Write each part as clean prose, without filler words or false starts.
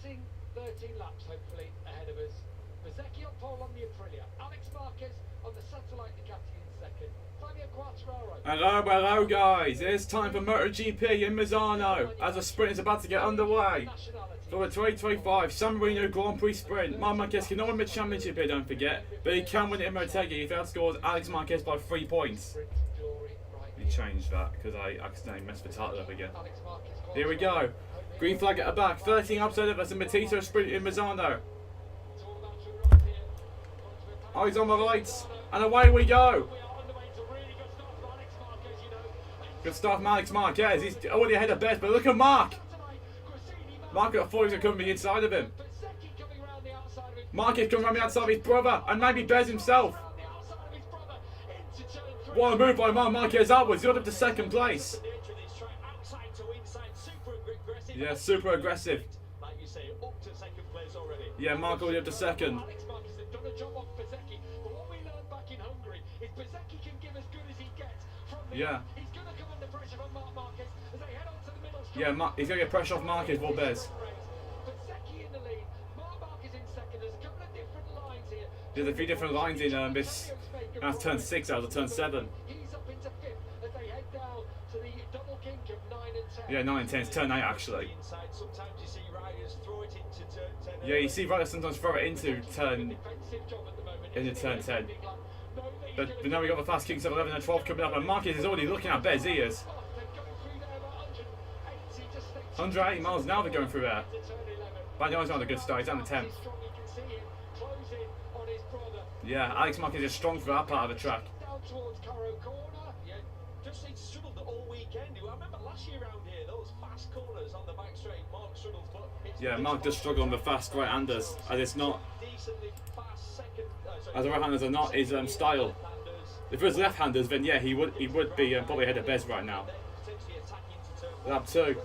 13 laps hopefully ahead of us. Bezzecchi on pole on the Aprilia. Alex Marquez on the satellite Ducati in second. Fabio Quartararo. Hello guys, it's time for Motogp in Misano as the sprint is about to get underway for the 2025 San Marino Grand Prix sprint. Marquez cannot win the championship here, don't forget, but he can win it in Motogp if he outscores Alex Marquez by 3 points. Let me change that because I accidentally messed the title up again. Here we go. Green flag at the back, 13 outside of us in Matito sprint in Misano. Eyes on the lights, and away we go. Good stuff from Alex Marquez. He's already ahead of Bez, but look at Mark. Mark, I thought he was going to come the inside of him. Marquez coming around the outside of his brother, and maybe Bez himself. What a move by Marquez upwards. He's up to second place. Yeah, super aggressive. Yeah, Mark already up to second. Yeah. Yeah, he's going to get pressure off Marquez for Bez. There's a few different lines in this. That's turn 6 out of turn 7. Yeah, 9 and 10. It's turn 8 actually. Yeah, you see riders sometimes throw it into turn 10. But now we got the fast kicks of 11 and 12 coming up, and Marquez is already looking at Bez. He is. 180 miles an hour they're going through there. But he's on a good start. He's on the 10th. Yeah, Alex Marquez is strong for that part of the track. Yeah, Mark does struggle on the fast right-handers, as it's not. As the right-handers are not his style. If it was left-handers, then yeah, he would be probably ahead of Bez right now. Lap 2.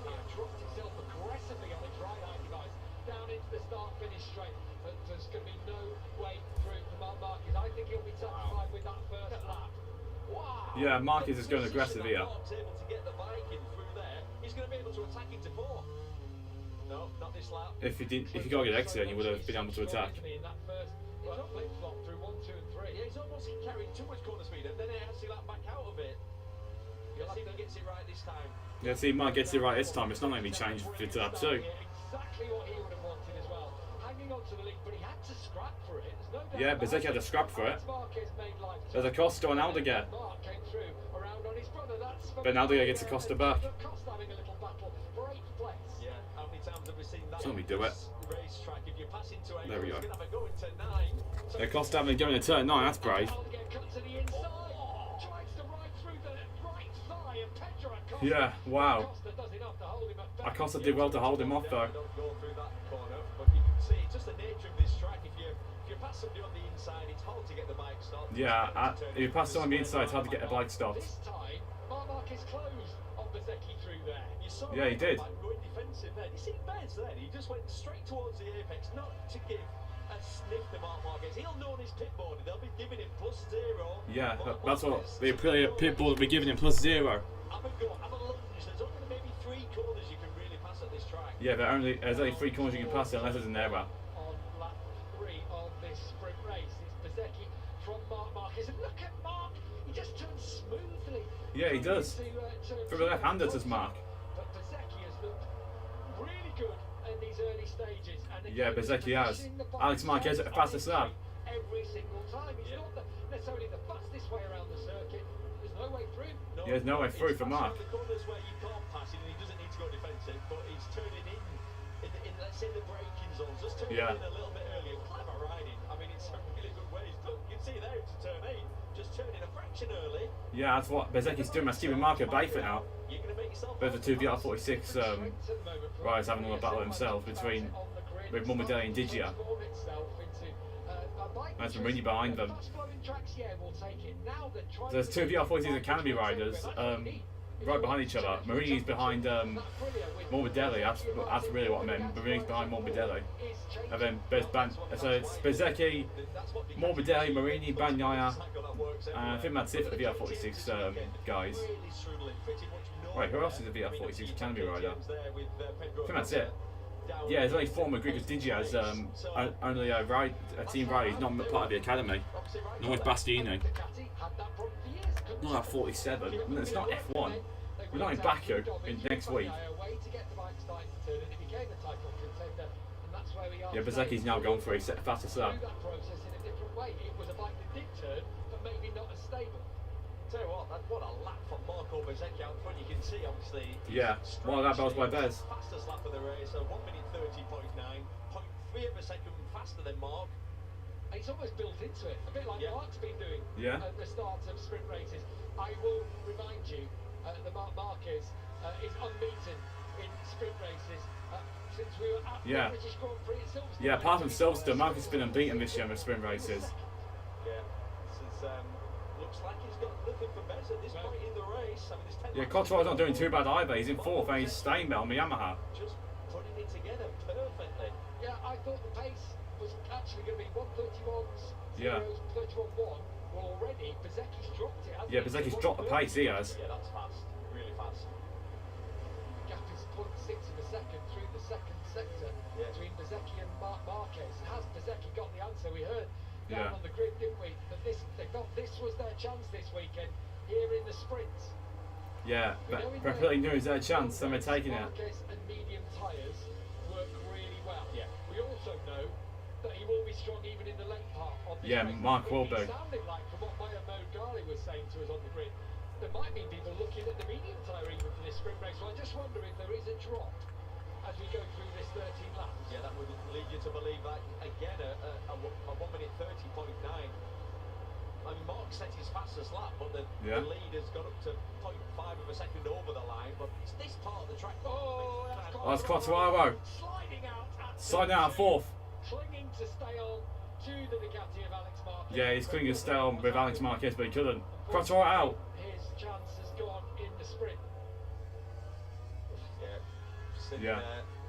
Yeah, Marquez is going aggressive here. If he got an exit, he would have been able to attack. Yeah, see, Mark gets it right this time. It's not going to be changed to lap 2. Yeah, Bezzecchi had a scrap for it. There's a Costa on Aldeguer. But Aldeguer gets a Costa back. So let me do it. There we go. Yeah, Costa having going to turn 9, that's brave. Yeah, wow. Acosta did well to hold him off though. Yeah, if you pass someone on the inside, it's hard to get a bike stopped. Yeah, he did. You see Bez then, he just went straight towards the apex, not to give a sniff to Marquez. He'll know on his pit board, they'll be giving him +0. Yeah, that's what the Aprilia pit board will be giving him +0. Have a lunge, there's only maybe 3 corners you can really pass at this track. Yeah, there's only 3 corners you can pass it unless there's an error. On lap 3 of this sprint race, it's Bezzecchi from Marquez, and look at Mark, he just turns smoothly. Yeah, he does. From the left-hander to Mark. Early stages, and yeah, Bezzecchi has. Alex Marquez at the fastest lap. Every single time. It's not necessarily the fastest way around the circuit. There's no way through. Yeah, there's no way through for Mark. The corners where you can't pass it, and he doesn't need to go defensive, but he's turning in let's say the braking zones, just turning in a little bit earlier. Clever riding. I mean, it's a really good way. Look, you can see there to turn 8, just turning a fraction early. Yeah, that's what Bezzecchi's doing. That's keeping Mark at bay for now. There's the 2 VR46 riders having a battle themselves between Morbidelli and Digia. There's Marino behind them. So there's 2 VR46 Academy riders right behind each other. Marini's behind Morbidelli. That's really what I meant. Marini's behind Morbidelli. And then so it's Bezzecchi, Morbidelli, Marini, Bagnaia, and I think that's it for the VR46 guys. Wait, who else is a VR46 Academy rider? I think that's it. down. Yeah, there's only 4 McGregor because Digia's only a team rider. He's not part of the academy. Nor is Bastianini. Not at 47. It's not F1. We're not in Baku next week. Yeah, Bezzecchi's now gone for a fastest lap. Tell you what a lap for Marco Bezzecchi out front. You can see, obviously. Yeah, well, that was by Bez. Fastest lap of the race, so 1 minute 30.9, 0.3 of a second faster than Mark. It's almost built into it, a bit like Mark's been doing at the start of sprint races. I will remind you that Marquez is unbeaten in sprint races since we were at the British Grand Prix at Silverstone. Yeah, apart from Silverstone, Marquez has been unbeaten this year in the sprint races. Yeah, this is, looks like he's got nothing for Bez at this point in the race. I mean, there's 10 Yeah, Cottrell's not doing too bad either. He's in 4th and he's staying there on the Yamaha. Just putting it together perfectly. Yeah, I thought the pace was actually going to be 1:31's 31.1. Well, already Bezzecchi's dropped it. Yeah, Bezzecchi's dropped the pace. He has. Yeah, that's fast, really fast. Gap is 0.6 of a second through the second sector between Bezzecchi and Marquez. Has Bezzecchi got the answer? We heard down on the grid, didn't we? That this was their chance this weekend here in the sprints. Yeah, but Pirelli knew it was their chance, and they're taking it. Marquez and medium tyres work really well. Yeah. We also know that he will be strong even in the late part of the race. Mark will be. It sounded like, from what Motogp was saying to us on the grid, there might be people looking at the medium tyre even for this sprint race. So I just wonder if there is a drop as we go through this 13 laps. Yeah, that would lead you to believe that again a 1 minute 30.9. I mean, Mark set his fastest lap, but the lead has got up to 0.5 of a second over the line. But it's this part of the track. That's Quartararo. Sliding out 4th. Clinging to stay on to the Ducati of Alex Marquez. Yeah, he's clinging to stay on with Alex Marquez, but he couldn't. Quartararo out. His chance has gone in the sprint. Yeah.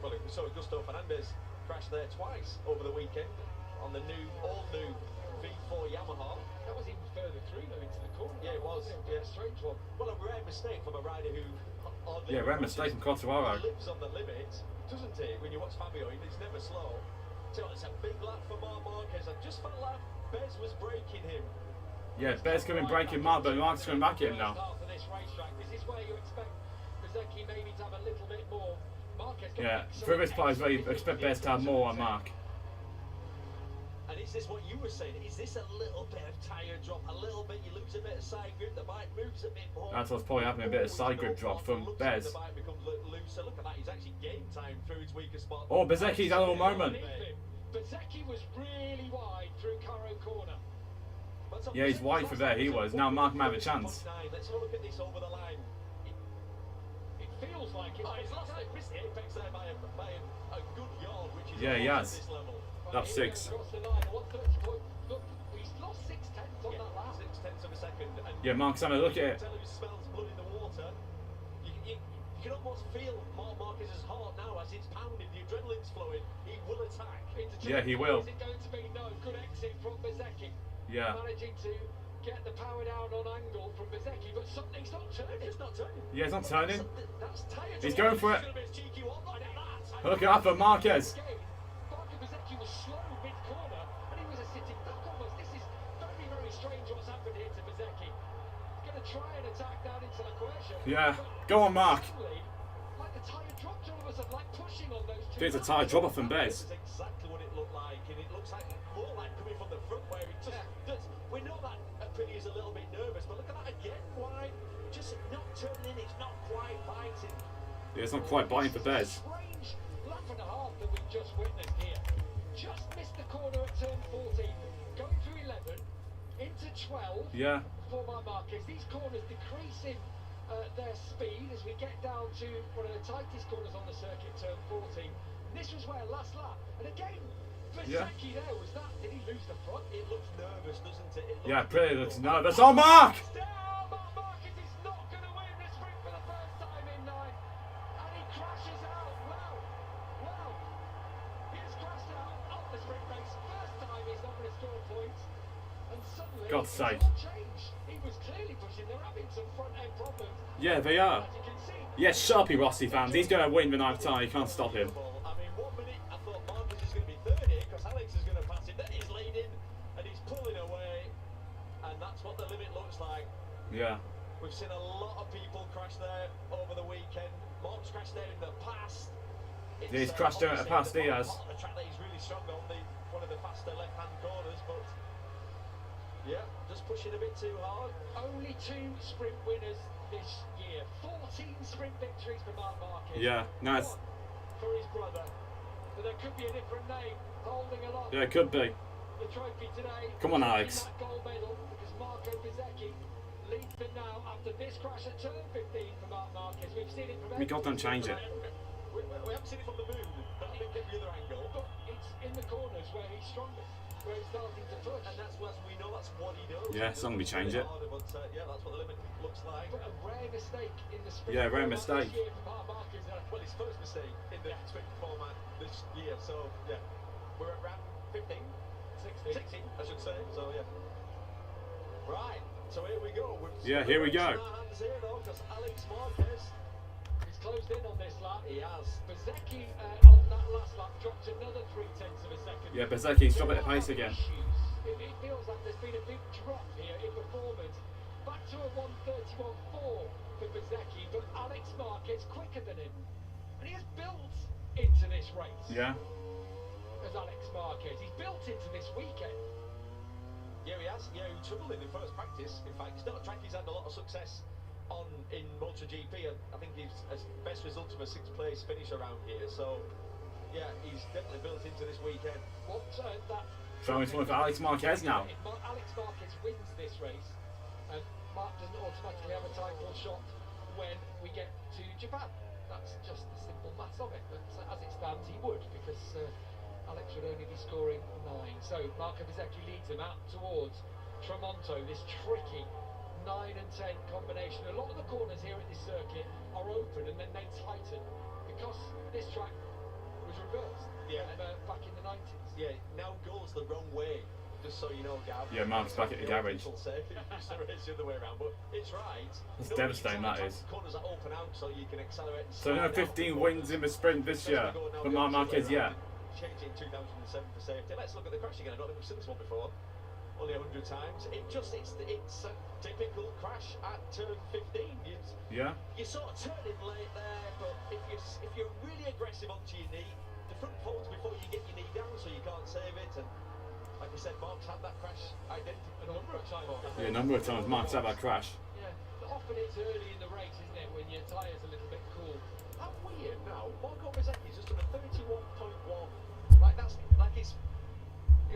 Well, we saw Augusto Fernandez crash there twice over the weekend on the all-new V4 Yamaha. That was even further through though into the corner. Yeah, it was. Yeah, strange one. Well, a rare mistake from a rider who. Rare mistake from Quartararo. Lives on the limit, doesn't he? When you watch Fabio, he's never slow. So it's a big lap for Marquez. I just felt like Bez was breaking him. Yeah, Bez coming breaking Mark, but Mark's coming back at him now. This is where you expect Bezzecchi maybe to have a little bit more. Yeah, for this players, where you expect Bez to have more on Mark. And is this what you were saying? Is this a little bit of tyre drop? A little bit, you lose a bit of side grip, the bike moves a bit more. That's what's probably happening, a bit of side grip drop from Bez. The bike becomes looser. Look at that, he's actually gained time through his weaker spot. Oh, Bezzecchi's had a little moment. Bezzecchi was really wide through Caro corner. Yeah, he's wide for there, he was. Now Mark might have a chance. Let's have a look at this over the line. It feels like it. He's lost it. Missed the apex there by a good yard, which is he has. This level. Lap 6. He's lost 6/10 on that lap. 6/10 of a second. And yeah, Mark's having a look at it. Tell him he smells blood in the water. You can almost feel Marquez's heart now as it's pounding. The adrenaline's flowing. He will attack. Yeah, he will. Is it going to be no good exit from Bezzecchi? Yeah. Managing to get the power down on angle from Bezzecchi, but something's not turning. It's not turning. Yeah, it's not turning. That's tired. He's going for it. Look at that for Marquez. Bezzecchi was slow mid-corner, and he was a sitting duck almost. This is very, very strange what's happened here to Bezzecchi. He's going to try and attack down into La Quercia. Yeah, go on, Mark. Like the tyre dropped all of a sudden, like pushing on those two. There's a tyre drop off from Bez. That's exactly what it looked like, and it looks like more like coming from the front where it just. We know that Pini is a little bit nervous, but look at that again. Why? Just not turning in. It's not quite biting. Yeah, it's not quite biting for Bez. Strange lap and a half that we've just witnessed here. Just missed the corner at turn 14, going through 11 into 12. Yeah. For Marquez, these corners decreasing their speed as we get down to one of the tightest corners on the circuit, turn 14. And this was where last lap, and again. Bezzecchi there, was that? Did he lose the front? It looks nervous, doesn't it? Yeah, pretty looks nervous. Oh, Mark! Marquez is not going to win this sprint for the first time in 9. And he crashes out. Wow. He has crashed out of the sprint race. First time he's not going to score points. And suddenly, God's sake. Changed. He was clearly pushing. They're having some front end problems. Yeah, they are. Yes, Sharpie Rossi fans. He's going to win the night time. You can't stop him. I mean, 1 the limit looks like. Yeah. We've seen a lot of people crash there over the weekend. Mark's crashed there in the past. He's crashed there in the past, he has. The track that he's really strong on, one of the faster left-hand corners, but yeah, just pushing a bit too hard. Only 2 sprint winners this year. 14 sprint victories for Marc Marquez. Yeah, nice. For his brother. But there could be a different name holding a lot. Yeah, it could be. The trophy today. Come on, Alex. That gold medal, because Marco Bezzecchi leads them now after this crash at turn 15 for Marc Marquez. We've seen it from We got them change it. We haven't seen it from the moon, but I think at the other angle. But it's in the corners where he's strongest, where he's starting to push. And that's what we know, that's what he does. Yeah, it's only change it. Harder, but yeah, that's what the limit looks like. But a rare mistake in the sprint. Yeah, rare mistake. This year for Marc Marquez. Well, his first mistake in the sprint format this year, so yeah. We're at round 15. 16, I should say, so yeah. Right, so here we go. Yeah, here we go. Here though, because Alex Marquez, he's closed in on this lap. He has. Bezzecchi on that last lap dropped another 0.3 of a second. Yeah, Bezzecchi's dropping at pace again. It feels like there's been a big drop here in performance. Back to a 1:31.4 for Bezzecchi, but Alex Marquez quicker than him. And he has built into this race. Yeah. As Alex Marquez. He's built into this weekend. Yeah, he has. Yeah, he struggled in the first practice. In fact, it's not a track he's had a lot of success on in Motogp. I think his best result of a 6th place finish around here. So, yeah, he's definitely built into this weekend. What that? So it's one for Alex Marquez now. If Alex Marquez wins this race, and Mark doesn't automatically have a title shot when we get to Japan. That's just the simple maths of it. But as it stands, he would, because Alex would only be scoring 9. So Marco Bezzecchi leads him out towards Tramonto, this tricky 9 and 10 combination. A lot of the corners here at this circuit are open and then they tighten because this track was reversed back in the 90s. Yeah, now goes the wrong way, just so you know, Gav. Yeah, Mark's back at the garage. People say it's the other way around, but it's right. That's devastating, that is. Corners are open out so you can accelerate. So no 15 wins in the sprint this year for Marc Marquez yet. Changed in 2007 for safety. Let's look at the crash again. I don't think we've seen this one before. Only 100 times. It's a typical crash at turn 15. Yeah. You're sort of turning late there, but if you're really aggressive onto your knee, the front folds before you get your knee down, so you can't save it. And like I said, Mark's had that crash a number of times. Yeah, a number of times Mark's had that crash. Yeah, but often it's early in the race, isn't it, when your tyre's a little bit cool. How weird now. Marco Bezzecchi's just done a 31.1. Like that's like it's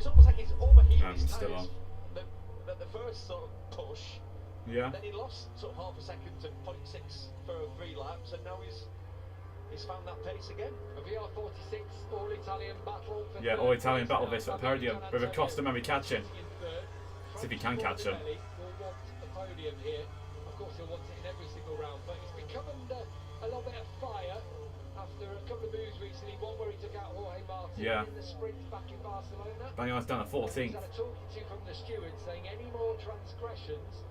almost like he's overheated his tyres. The first sort of push. Yeah. Then he lost sort of half a second to 0.6 for 3 laps, and now he's found that pace again. A VR46 all-Italian battle. Yeah, all-Italian battle this at podium with a Costa maybe catching. See if he can catch him. Will want the podium here. Of course, he'll want it in every single round, but he's become under a little bit of fire after a couple of moves recently. One where he took out Jorge Martin in the sprint back in Barcelona. Banyar's done a 14th. He's had a talking to from the steward saying any more transgressions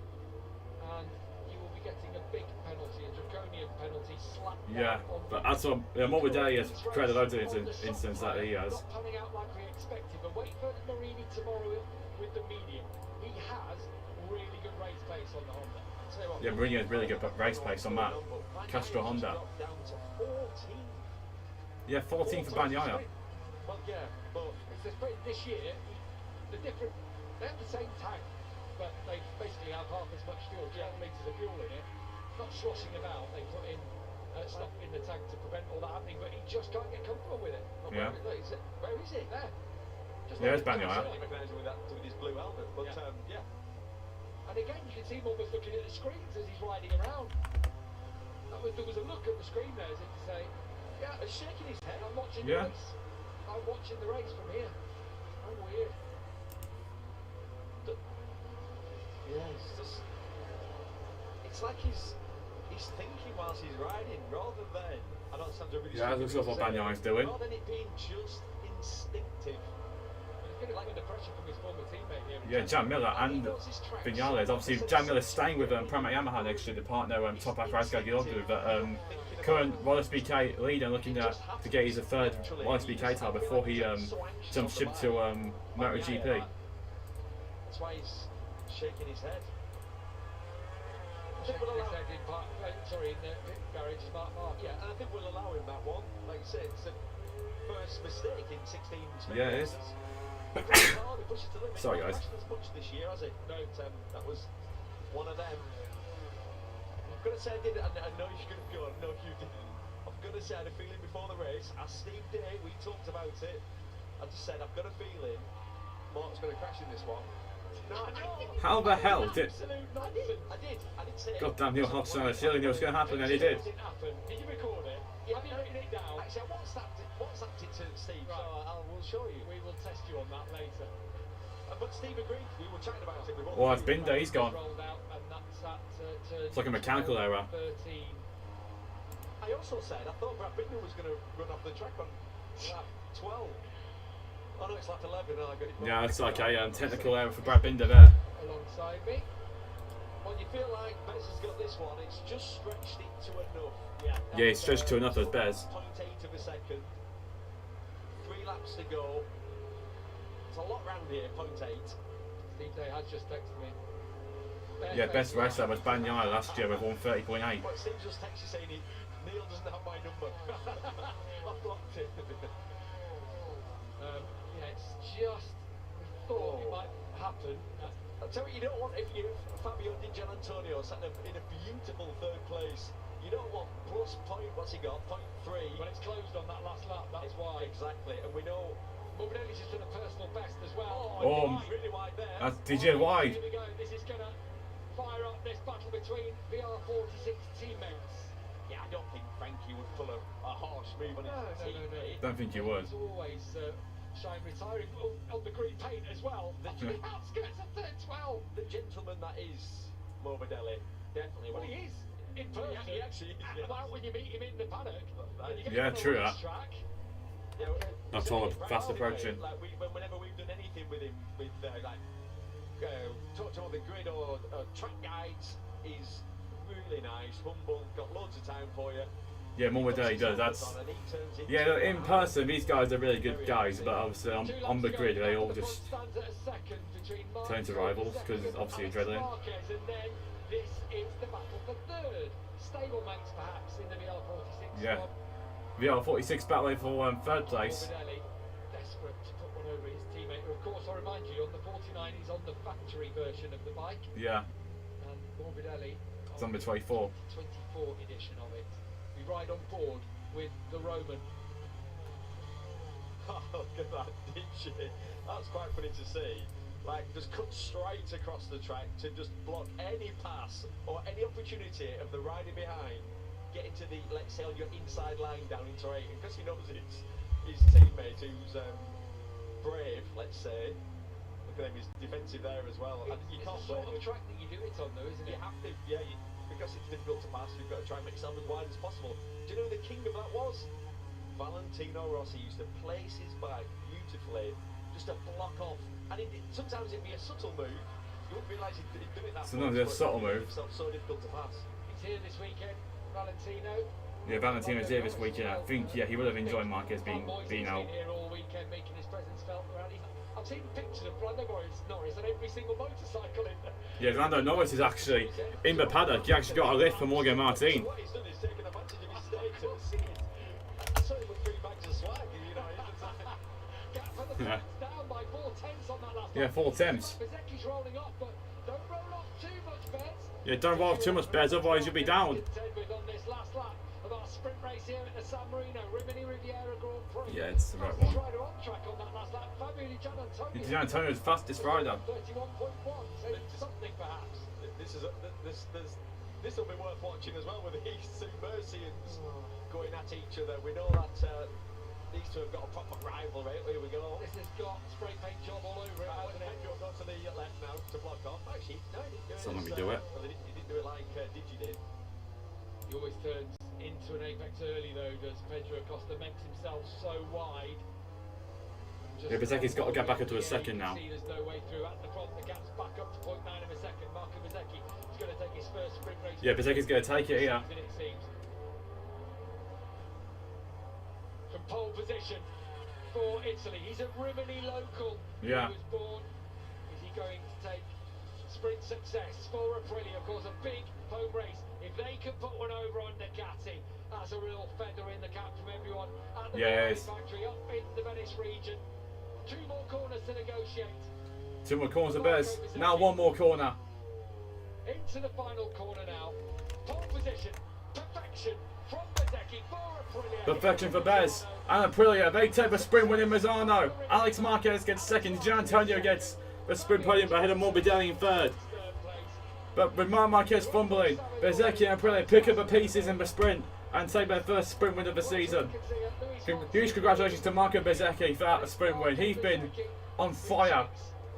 and you will be getting a big penalty, a draconian penalty slapped Yeah, on but that's what Morbidelli has credit out to instance that he has. Not panning out like we expected, but wait for Marino tomorrow with the medium. He has really good race pace on the Honda. Yeah, Marino has really good race pace on that Castro Honda. Yeah, 14 for Bagnaia. Well, yeah, but it's the sprint this year. The different, they have the same tank, but they basically have half as much fuel, 12 litres of fuel in it. Not sloshing about. They put in stuff in the tank to prevent all that happening, but he just can't get comfortable with it. where is it? There. Just yeah, it's Bagnaia. I recognise him with his blue helmet, but yeah. And again, you can see him almost looking at the screens as he's riding around. There was a look at the screen there as if to say, yeah, he's shaking his head. I'm watching the race. I'm watching the race from here. How weird. It's like he's thinking whilst he's riding, rather than I don't sound really. Yeah, that's what Bagnaia is doing. Rather than it being just instinctive. He's getting under pressure from his former teammate here. Yeah, Jan Miller and Vinales. Obviously, Jan Miller's staying with Prema Yamaha next year, the partner Top Raska Giloglu, with current Roller BK leader, looking to get his third Roller BK title before he jumps ship to MotoGP. That's why he's shaking his head. shaking his head in park, sorry, in the pit garage, Mark. Yeah, and I think we'll allow him that one. Like you said, it's a first mistake in 16 sprint Yeah, it is. races. He pushes hard, he pushes to the limit. Sorry, Not guys. crashed as much this year, has it? No, that was one of them. I'm going to say I did it, I know you're going to go, no you didn't. I'm going to say I had a feeling before the race, as Steve did, we talked about it. I just said, I've got a feeling Mark's going to crash in this one. No, How the hell did... I did say God damn, Neil Hodgson, I really knew it was going to happen, and he did. It didn't happen. Did you record it? Have you written it down? Actually, I WhatsApped it to Steve, Right. so we'll show you. We will test you on that later. But Steve agreed, we were chatting about it. Oh, it's Binder, he's gone. Rolled out, and that's at turn It's like a mechanical error. 13. I also said, I thought Brad Binder was going to run off the track on lap 12. Oh no, it's lap 11, I got it wrong. Yeah, it's like a technical error for Brad Binder there. Alongside me. Well, you feel like Bez has got this one, it's just stretched it to enough. Yeah, it's stretched to enough as Bez. 0.8 of a second. 3 laps to go. It's a lot round here, 0.8. Steve Day has just texted me. Yeah, best race that was Banyai last year with 130.8. Well, Steve just texts you saying Neil doesn't have my number. I've blocked it. Yeah, it's just, we thought it might happen. I'll tell you, you don't want, if you Fabio Di Gianantonio sat in a beautiful 3rd place, you don't want plus point, what's he got, 0.3. When it's closed on that last lap, that's why. Exactly, and we know Morbidelli's just done a personal best as well. Oh, really wide there. that's DJ wide. Here we go, this is going to fire up this battle between VR46 teammates. Yeah, I don't think Frankie would pull a harsh move on his teammate. Don't think you would. He's always shying retiring on the green paint as well. The outskirts of turn 12. The gentleman that is Morbidelli, definitely. Well, he is. In person. He actually is. How about when you meet him in the paddock? Yeah, true that. Track. You know, That's all fast approaching. Like whenever we've done anything with him, with talk to all the grid or track guides, he's really nice, humble, got loads of time for you. Yeah, Morbidelli does. That's yeah. Look, in person, these guys are really good guys, but obviously on the grid, they all just turn to rivals because obviously adrenaline. Marquez, and then this is the battle for 3rd. Stablemates perhaps in the VR46. Yeah. VR46 battling for 3rd place. Morbidelli, desperate to put one over his teammate. Of course, I remind you, on the 49 he's on the factory version of the bike, Yeah, and Morbidelli it's number 24. 24 edition of it. We ride on board with the Roman. Oh, look at that, did you? That's quite funny to see. Like, just cut straight across the track to just block any pass or any opportunity of the rider behind getting to the, let's say, on your inside line down into 8. And because he knows it's his teammate who's brave, let's say. Look at him, he's defensive there as well. And you can't It's the sort of track that you do it on, though, isn't it? You have to, yeah, because it's difficult to pass, you've got to try and make yourself as wide as possible. Do you know who the king of that was? Valentino Rossi used to place his bike beautifully, just to block off. And sometimes it'd be a subtle move. You wouldn't realise he'd do it that Sometimes much, it's a subtle but it move. made himself so difficult to pass. He's here this weekend, Valentino. Yeah, Valentino's here this weekend. I think he would have enjoyed Marquez being out. Been here all weekend, making his presence felt around. I've seen pictures of Lando Norris on every single motorcycle in there. Yeah, Lando Norris is actually in the paddock. He actually got a lift from Morgan Martin. What he's done is taken advantage of his status. I saw him with 3 bags of swag, you know. Gap for the Yeah. points down by 4/10 on that last Yeah, lap. 4/10. Bezecchi's rolling off, but don't roll off too much, Bez. Yeah, don't roll off too much, Bez, otherwise you'll be down. With on this last lap of our sprint race here at the San Marino Rimini Riviera Grand Prix. Yeah, it's the right Fastest one. rider on track on that last lap. Fabio Di Gianantonio. Di Gianantonio's fastest rider. 31.1, so something perhaps. This will be worth watching as well with these two Mercians going at each other. We know that these two have got a proper rivalry. Here we go. This has got spray paint job all over it, hasn't it? Go to the left now to block off. Actually, no, he didn't do it. So let me do it. Well, he didn't do it like Digi did. He always turns into an apex early though, does Pedro Acosta, makes himself so wide. Yeah, Bezecchi's got to get back into a second now. See there's no way through at the front, the gap's back up to 0.9 of a second. Marco Bezecchi is going to take his first sprint race. Yeah, Bezecchi's going to take it here. It seems. From pole position for Italy. He's a Rimini local. Yeah. He was born. Is he going to take sprint success for Aprilia. Of course, a big home race. If they can put one over on Ducati, that's a real feather in the cap from everyone at the Ferrari factory up in the Venice region. 2 more corners to negotiate. 2 more corners of Bez. Now 1 more corner. Into the final corner now. Pole position. Perfection from Motogp for Aprilia. Perfection for Bez. And Aprilia, they take the sprint win in Misano. Alex Marquez gets second. Gian Antonio gets the sprint podium ahead of Morbidelli in third. But with Marquez fumbling, Bezzecchi and Aprilia pick up the pieces in the sprint and take their first sprint win of the season. Huge congratulations to Marco Bezzecchi for that sprint win. He's been on fire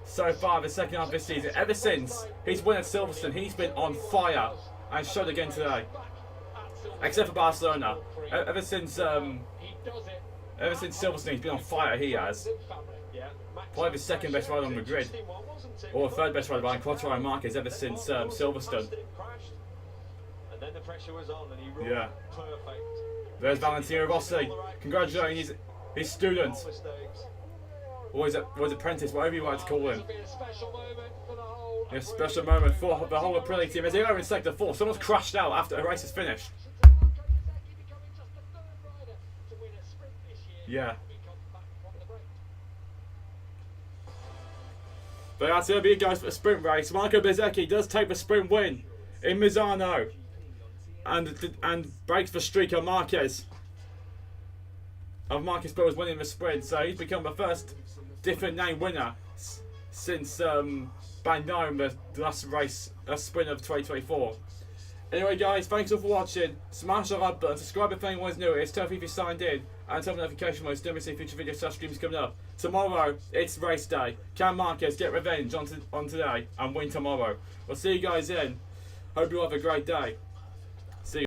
so far the second half of this season. Ever since he's won at Silverstone, he's been on fire and showed again today. Except for Barcelona. Ever since Silverstone, he's been on fire. He has. Probably the second best rider on the grid, or third best rider behind Quattro and Marquez ever since Silverstone. Yeah. There's Valentino Rossi congratulating his student, or his apprentice, whatever you like to call him. A special moment for the whole Aprilia team as they are in sector 4. Someone's crashed out after the race is finished. Yeah. But that's going to be it, guys, for the sprint race. Marco Bezzecchi does take the sprint win in Misano and breaks the streak of Marquez. Marquez was winning the sprint, so he's become the first different name winner since Bandung, the last race, sprint of 2024. Anyway, guys, thanks all for watching. Smash the like button, subscribe if anyone's new. It's tough if you signed in, and turn the notification on so don't miss any future videos slash streams coming up. Tomorrow, it's race day. Can Marquez get revenge on today and win tomorrow? We'll see you guys then. Hope you have a great day.